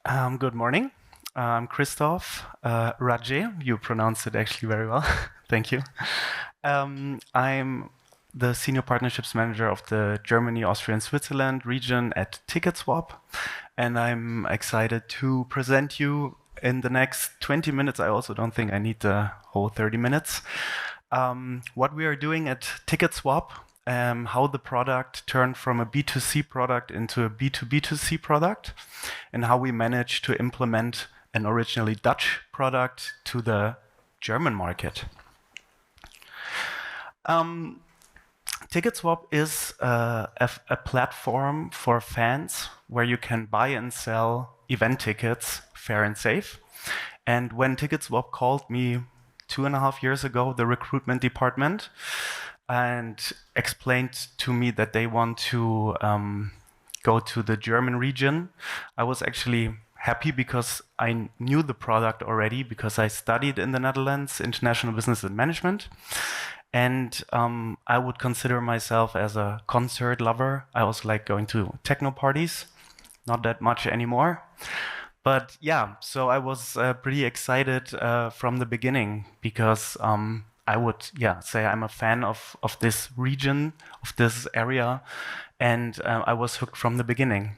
Good morning. I'm Christoph Radjeh. You pronounced it actually very well. Thank you. I'm the Senior Partnerships Manager of the Germany, Austria, and Switzerland region at TicketSwap. And I'm excited to present you in the next 20 minutes. I also don't think I need the whole 30 minutes. What we are doing at TicketSwap, how the product turned from a B2C product into a B2B2C product, and how we managed to implement an originally Dutch product to the German market. TicketSwap is a platform for fans where you can buy and sell event tickets fair and safe. And when TicketSwap called me 2.5 years ago, the recruitment department, and explained to me that they want to go to the German region, I was actually happy because I knew the product already because I studied in the Netherlands, International Business and Management. And I would consider myself as a concert lover. I also like going to techno parties, not that much anymore. But yeah, so I was pretty excited from the beginning because I would say I'm a fan of this region, of this area, and I was hooked from the beginning.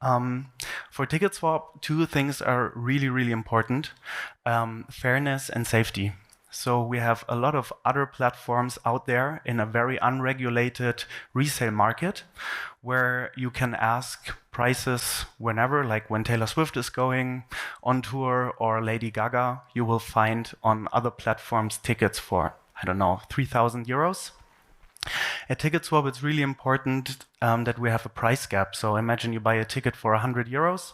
For TicketSwap, two things are really, really important, fairness and safety. So we have a lot of other platforms out there in a very unregulated resale market where you can ask prices whenever, like when Taylor Swift is going on tour or Lady Gaga, you will find on other platforms tickets for, I don't know, 3,000 euros. At TicketSwap, it's really important that we have a price gap. So imagine you buy a ticket for 100 euros.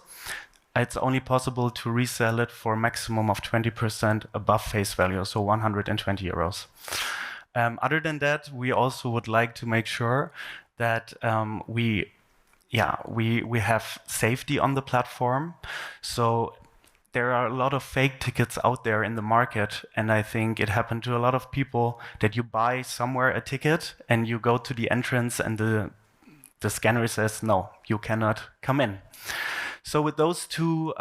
It's only possible to resell it for a maximum of 20% above face value, so 120 euros. Other than that, we also would like to make sure that we have safety on the platform. So there are a lot of fake tickets out there in the market, and I think it happened to a lot of people that you buy somewhere a ticket and you go to the entrance and the scanner says, no, you cannot come in. So with those two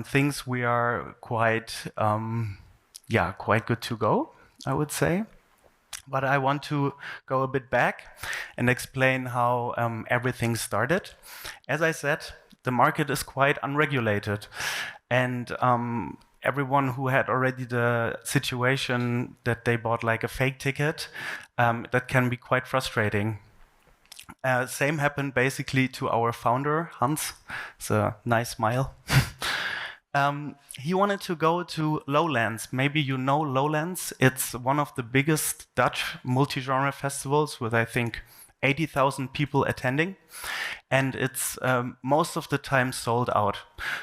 things, we are quite good to go, I would say. But I want to go a bit back and explain how everything started. As I said, the market is quite unregulated, and everyone who had already the situation that they bought like a fake ticket, that can be quite frustrating. Same happened basically to our founder, Hans. It's a nice smile. He wanted to go to Lowlands. Maybe you know Lowlands. It's one of the biggest Dutch multi-genre festivals with, I think, 80,000 people attending. And it's most of the time sold out.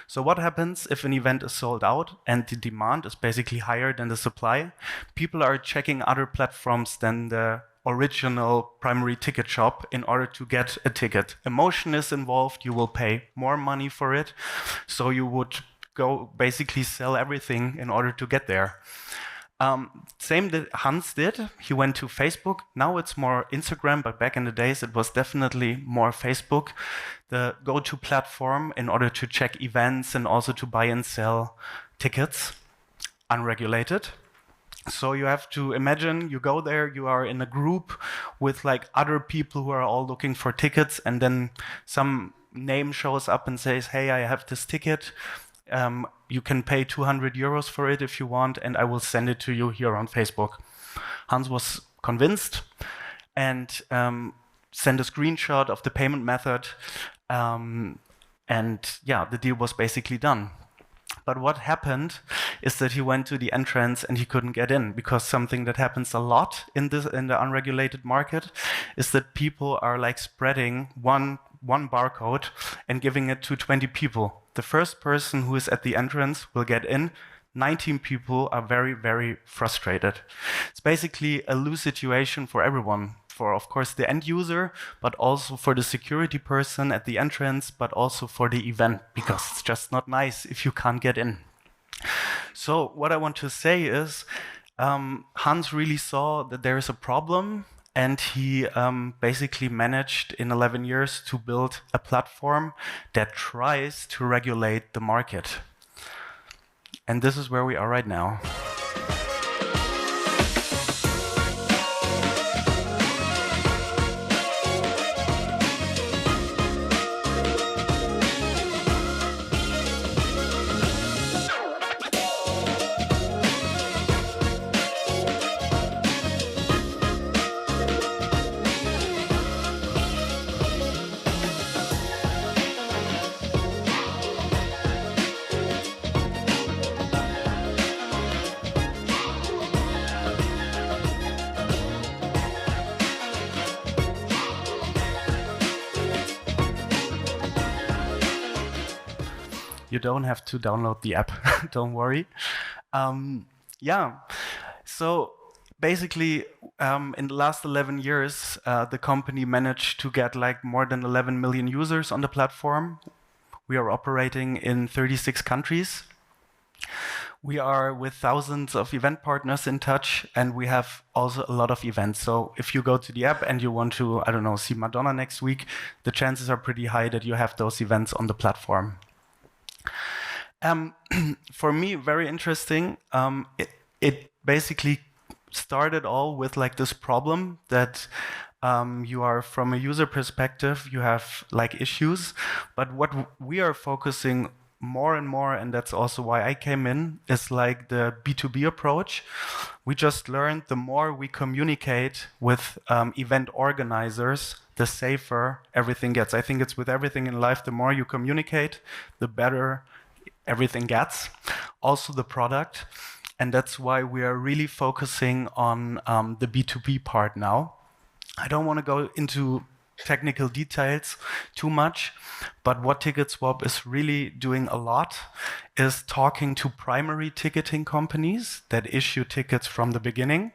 So what happens if an event is sold out and the demand is basically higher than the supply? People are checking other platforms than the original primary ticket shop in order to get a ticket. Emotion is involved, you will pay more money for it, so you would go basically sell everything in order to get there. Same that Hans did, he went to Facebook. Now it's more Instagram, but back in the days it was definitely more Facebook, the go-to platform in order to check events and also to buy and sell tickets, unregulated. So you have to imagine you go there, you are in a group with like other people who are all looking for tickets, and then some name shows up and says, hey, I have this ticket. You can pay 200 euros for it if you want, and I will send it to you here on Facebook. Hans was convinced and sent a screenshot of the payment method. And yeah, the deal was basically done. But what happened is that he went to the entrance and he couldn't get in, because something that happens a lot in the unregulated market is that people are like spreading one barcode and giving it to 20 people. The first person who is at the entrance will get in. 19 people are very, very frustrated. It's basically a lose situation for everyone. For, of course, the end user, but also for the security person at the entrance, but also for the event, because it's just not nice if you can't get in. So what I want to say is, Hans really saw that there is a problem and he basically managed in 11 years to build a platform that tries to regulate the market. And this is where we are right now. You don't have to download the app, don't worry. Yeah, so basically, in the last 11 years, the company managed to get like more than 11 million users on the platform. We are operating in 36 countries. We are with thousands of event partners in touch, and we have also a lot of events. So if you go to the app and you want to, I don't know, see Madonna next week, the chances are pretty high that you have those events on the platform. For me, very interesting. It basically started all with like this problem that you are, from a user perspective, you have like issues. But what we are focusing more and more, and that's also why I came in, is like the B2B approach. We just learned the more we communicate with event organizers, the safer everything gets. I think it's with everything in life, the more you communicate, the better everything gets, also the product. And that's why we are really focusing on the B2B part now. I don't want to go into technical details too much, but what TicketSwap is really doing a lot is talking to primary ticketing companies that issue tickets from the beginning.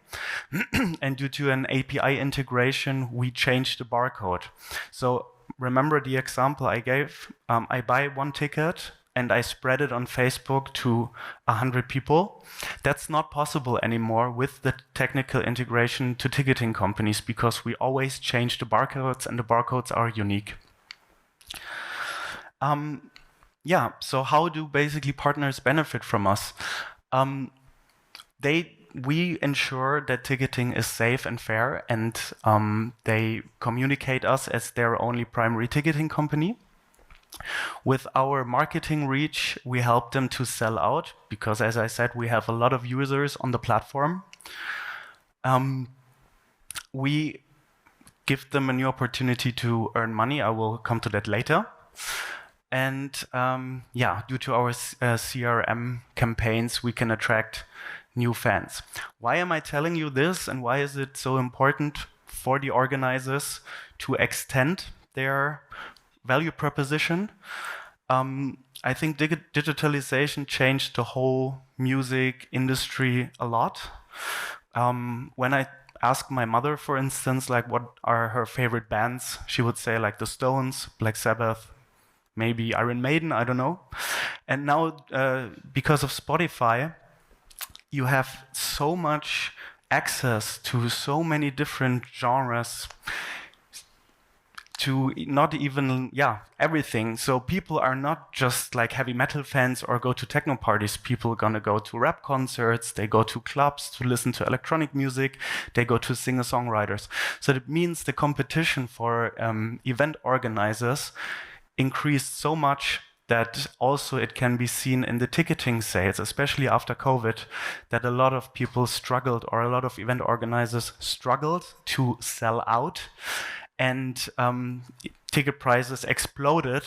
And due to an API integration, we changed the barcode. So remember the example I gave? I buy one ticket and I spread it on Facebook to 100 people. That's not possible anymore with the technical integration to ticketing companies, because we always change the barcodes and the barcodes are unique. Yeah, so how do basically partners benefit from us? We ensure that ticketing is safe and fair, and they communicate us as their only primary ticketing company. With our marketing reach, we help them to sell out because, as I said, we have a lot of users on the platform. We give them a new opportunity to earn money. I will come to that later. And yeah, due to our CRM campaigns, we can attract new fans. Why am I telling you this, and why is it so important for the organizers to extend their value proposition? I think digitalization changed the whole music industry a lot. When I ask my mother, for instance, like what are her favorite bands, she would say like the Stones, Black Sabbath, maybe Iron Maiden, I don't know. And now, because of Spotify, you have so much access to so many different genres, to not even, everything. So people are not just like heavy metal fans or go to techno parties. People are gonna go to rap concerts, they go to clubs to listen to electronic music, they go to singer-songwriters. So that means the competition for event organizers increased so much that also it can be seen in the ticketing sales, especially after COVID, that a lot of people struggled, or a lot of event organizers struggled to sell out. And ticket prices exploded.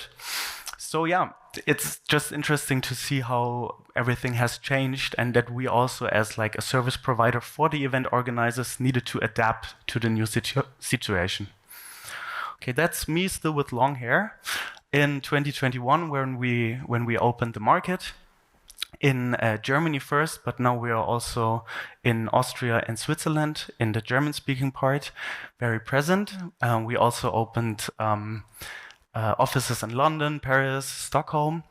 So yeah, it's just interesting to see how everything has changed, and that we also, as like a service provider for the event organizers, needed to adapt to the new situation. Okay, that's me still with long hair. In 2021, when we opened the market, in Germany first, but now we are also in Austria and Switzerland, in the German-speaking part, very present. We also opened offices in London, Paris, Stockholm,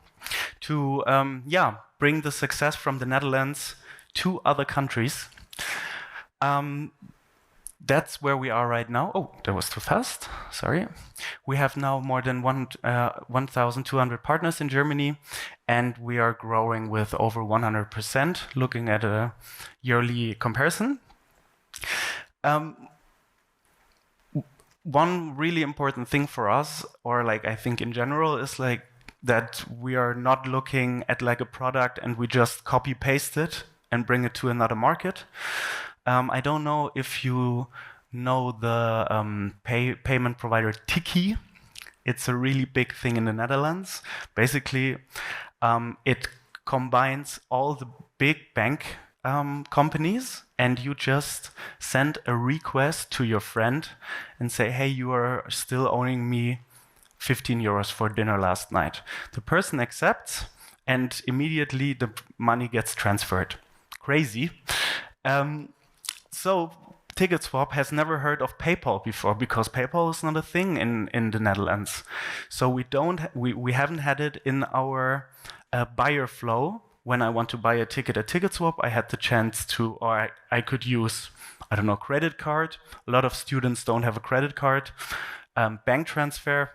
to bring the success from the Netherlands to other countries. that's where we are right now. Oh, that was too fast. Sorry. We have now more than 1,200 partners in Germany, and we are growing with over 100%, looking at a yearly comparison. One really important thing for us, or like I think in general, is like that we are not looking at like a product and we just copy paste it and bring it to another market. I don't know if you know the payment provider Tiki. It's a really big thing in the Netherlands. Basically, it combines all the big bank companies, and you just send a request to your friend and say, hey, you are still owing me 15 euros for dinner last night. The person accepts, and immediately the money gets transferred. Crazy. So TicketSwap has never heard of PayPal before because PayPal is not a thing in the Netherlands. So we haven't had it in our buyer flow. When I want to buy a ticket at TicketSwap, I had the chance to, or I could use, I don't know, credit card. A lot of students don't have a credit card. Bank transfer,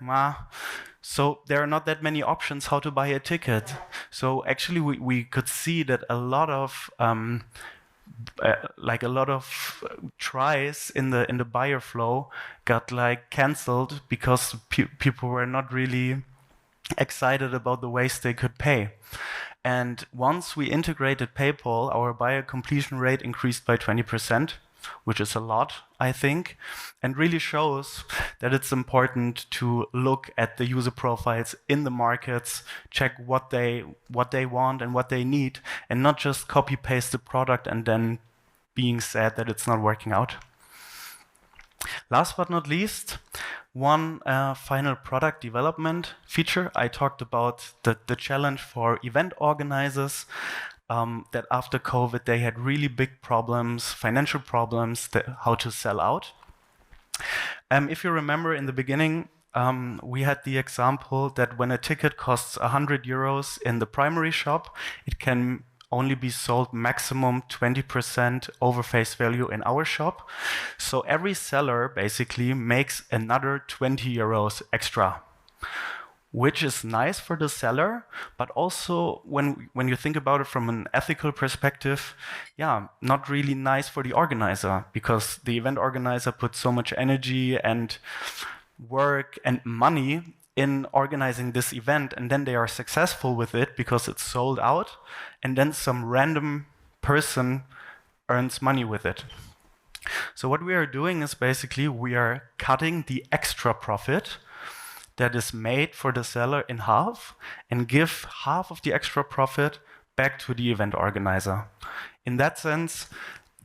So there are not that many options how to buy a ticket. So actually we could see that a lot of tries in the buyer flow got like canceled because people were not really excited about the ways they could pay. And once we integrated PayPal, our buyer completion rate increased by 20%, which is a lot, I think, and really shows that it's important to look at the user profiles in the markets, check what they want and what they need, and not just copy paste the product and then being sad that it's not working out. Last but not least, one final product development feature. I talked about the challenge for event organizers, that after COVID, they had really big problems, financial problems, how to sell out. If you remember in the beginning, we had the example that when a ticket costs 100 euros in the primary shop, it can only be sold maximum 20% over face value in our shop. So every seller basically makes another 20 euros extra, which is nice for the seller, but also when you think about it from an ethical perspective, not really nice for the organizer, because the event organizer puts so much energy and work and money in organizing this event, and then they are successful with it because it's sold out, and then some random person earns money with it. So what we are doing is basically we are cutting the extra profit that is made for the seller in half and give half of the extra profit back to the event organizer. In that sense,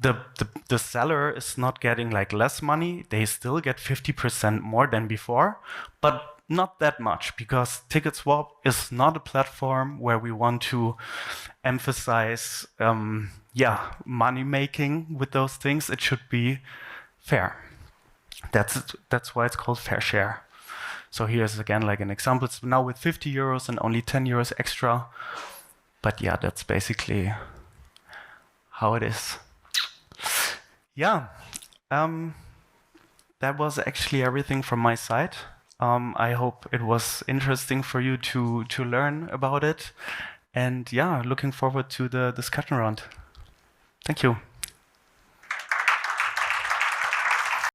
the seller is not getting like less money. They still get 50% more than before, but not that much, because TicketSwap is not a platform where we want to emphasize money making with those things. It should be fair. That's why it's called fair share. So here's again like an example. It's now with 50 euros and only 10 euros extra. But yeah, that's basically how it is. Yeah, that was actually everything from my side. I hope it was interesting for you to learn about it. And yeah, looking forward to the discussion round. Thank you.